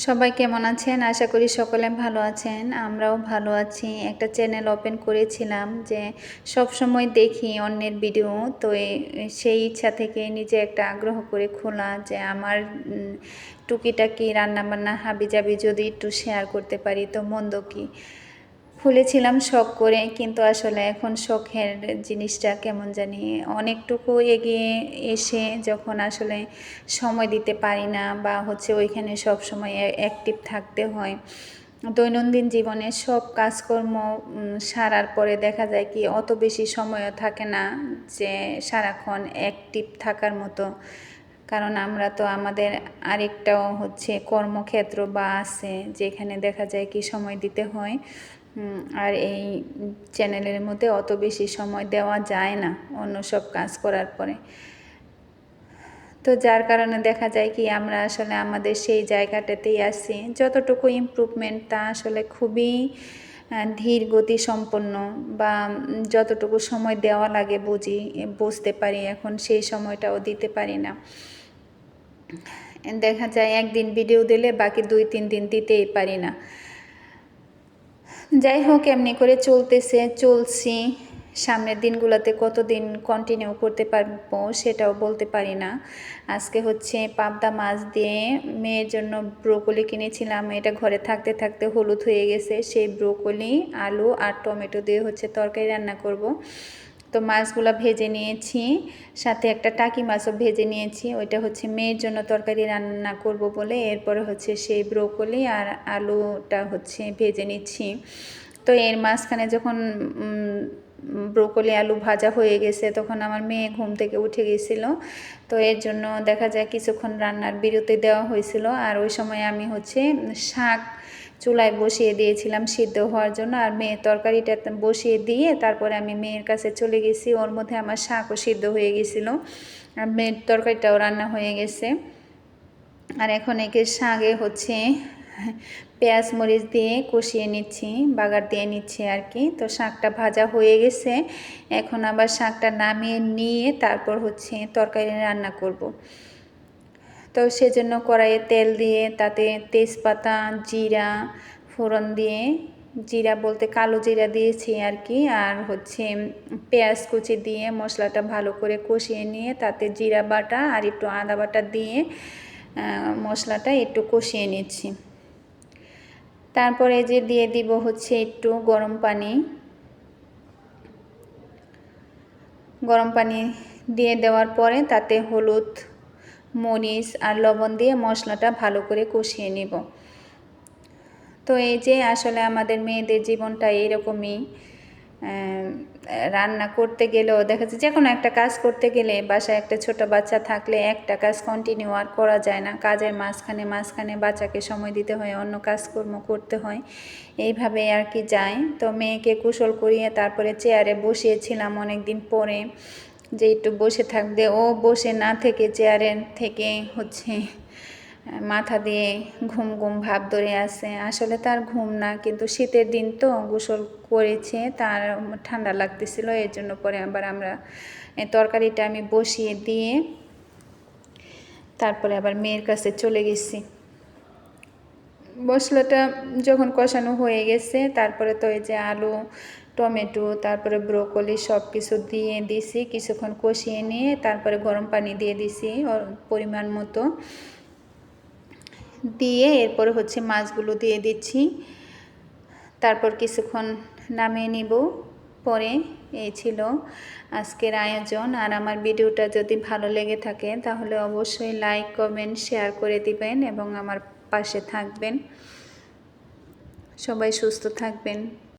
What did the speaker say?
সবাই কেমন আছেন? আশা করি সকলে ভালো আছেন। আমরাও ভালো আছি। একটা চ্যানেল ওপেন করেছিলাম যে সবসময় দেখি অন্যের ভিডিও। তো সেই ইচ্ছা থেকে নিজে একটা আগ্রহ করে খোলা যে আমার টুকিটাকি রান্নাবান্না হাবিজাবি যদি একটু শেয়ার করতে পারি তো মন্দ কি। খুলেছিলাম শখ করে, কিন্তু আসলে এখন শখের জিনিসটা কেমন জানি অনেকটুকু এগিয়ে এসে যখন আসলে সময় দিতে পারি না বা ওইখানে সব সময় অ্যাক্টিভ থাকতে হয়। দৈনন্দিন জীবনে সব কাজকর্ম সারার পরে দেখা যায় কি অত বেশি সময়ও থাকে না যে সারাক্ষণ অ্যাক্টিভ থাকার মতো। কারণ আমরা তো আমাদের আরেকটাও কর্মক্ষেত্র বা আছে যেখানে দেখা যায় কি সময় দিতে হয়। আর এই চ্যানেলের মধ্যে অত বেশি সময় দেওয়া যায় না অন্য সব কাজ করার পরে। তো যার কারণে দেখা যায় কি আমরা আসলে আমাদের সেই জায়গাটাতেই আছি। যতটুকু ইমপ্রুভমেন্ট তা আসলে খুবই ধীর গতি সম্পন্ন, বা যতটুকু সময় দেওয়া লাগে বুঝতে পারি, এখন সেই সময়টাও দিতে পারি না। দেখা যায় একদিন ভিডিও দিলে বাকি 2-3 দিন দিতেই পারি না। যাই হোক, এমনি করে চলছি। সামনের দিনগুলোতে কতদিন কন্টিনিউ করতে পারবো সেটাও বলতে পারি না। আজকে পাবদা মাছ দিয়ে মেয়ের জন্য ব্রোকলি কিনেছিলাম। এটা ঘরে থাকতে থাকতে হলুদ হয়ে গেছে। সেই ব্রোকলি, আলু আর টমেটো দিয়ে তরকারি রান্না করব। তো মাছগুলো ভেজে নিয়েছি, সাথে একটা টাকি মাছও ভেজে নিয়েছি। ওইটা মেয়ের জন্য তরকারি রান্না করব বলে এরপরে সেই ব্রোকলি আর আলুটা ভেজে নিচ্ছি। তো এর মাঝখানে যখন ব্রোকলি আলু ভাজা হয়ে গেছে তখন আমার মেয়ে ঘুম থেকে উঠে গেছিল। তো এর জন্য দেখা যায় কিছুক্ষণ রান্নার বিরতি দেওয়া হয়েছিল। আর ওই সময় আমি শাক চুলায় বসিয়ে দিয়েছিলাম সিদ্ধ হওয়ার জন্য। আর মেয়ের তরকারিটা বসিয়ে দিয়ে তারপরে আমি মেয়ের কাছে চলে গেছি। ওর মধ্যে আমার শাকও সিদ্ধ হয়ে গেছিল আর মেয়ের তরকারিটাও রান্না হয়ে গেছে। আর এখন একে শাকে পেঁয়াজ মরিচ দিয়ে কষিয়ে নিচ্ছি, বাগার দিয়ে নিচ্ছি আর কি। তো শাকটা ভাজা হয়ে গেছে, এখন আবার শাকটা নামিয়ে নিয়ে তারপর তরকারি রান্না করব। তো সেজন্য কড়াইয়ে তেল দিয়ে তাতে তেজপাতা, জিরা ফোড়ন দিয়ে, জিরা বলতে কালো জিরা দিয়েছি আর কি। আর পেঁয়াজ কুচি দিয়ে মশলাটা ভালো করে কষিয়ে নিয়ে তাতে জিরা বাটা আর একটু আদা বাটা দিয়ে মশলাটা একটু কষিয়ে নিচ্ছি। তারপরে দিয়ে দিব একটু গরম পানি দিয়ে দেওয়ার পরে তাতে হলুদ, মরিচ আর লবণ দিয়ে মশলাটা ভালো করে কষিয়ে নিব। তো আসলে আমাদের মেয়েদের জীবনটা এরকমই। রান্না করতে গেলেও দেখা যাচ্ছে যে কোনো একটা কাজ করতে গেলে বাসায় একটা ছোট বাচ্চা থাকলে একটা কাজ কন্টিনিউ আর করা যায় না। কাজের মাঝখানে বাচ্চাকে সময় দিতে হয়, অন্য কাজকর্ম করতে হয়, এইভাবে আর কি যায়। তো মেয়েকে কুশল করিয়ে তারপরে চেয়ারে বসিয়েছিলাম অনেক দিন পরে, যে একটু বসে থাকবে। ও বসে না থেকে চেয়ারে থেকে মাথা দিয়ে ঘুম ঘুম ভাব ধরে আছে। আসলে তার ঘুম না, কিন্তু শীতের দিন তো গোসল করেছে, তার ঠান্ডা লাগতেছিল। এর জন্য পরে আবার আমরা তরকারিটা আমি বসিয়ে দিয়ে তারপরে আবার মেয়ের কাছে চলে গেছি। মশলাটা যখন কষানো হয়ে গেছে তারপরে তো আলু, টমেটো, তারপরে ব্রোকলি সব কিছু দিয়ে দিছি। কিছুক্ষণ কষিয়ে নিয়ে তারপরে গরম পানি দিয়ে দিছি পরিমাণ মতো, দিয়ে এরপরে মাছগুলো দিয়ে দিচ্ছি। তারপর কিছুক্ষণ নামিয়ে নিব। পরে এই ছিল আজকের আয়োজন। আর আমার ভিডিওটা যদি ভালো লেগে থাকে তাহলে অবশ্যই লাইক, কমেন্ট, শেয়ার করে দিবেন এবং আমার পাশে থাকবেন। সবাই সুস্থ থাকবেন।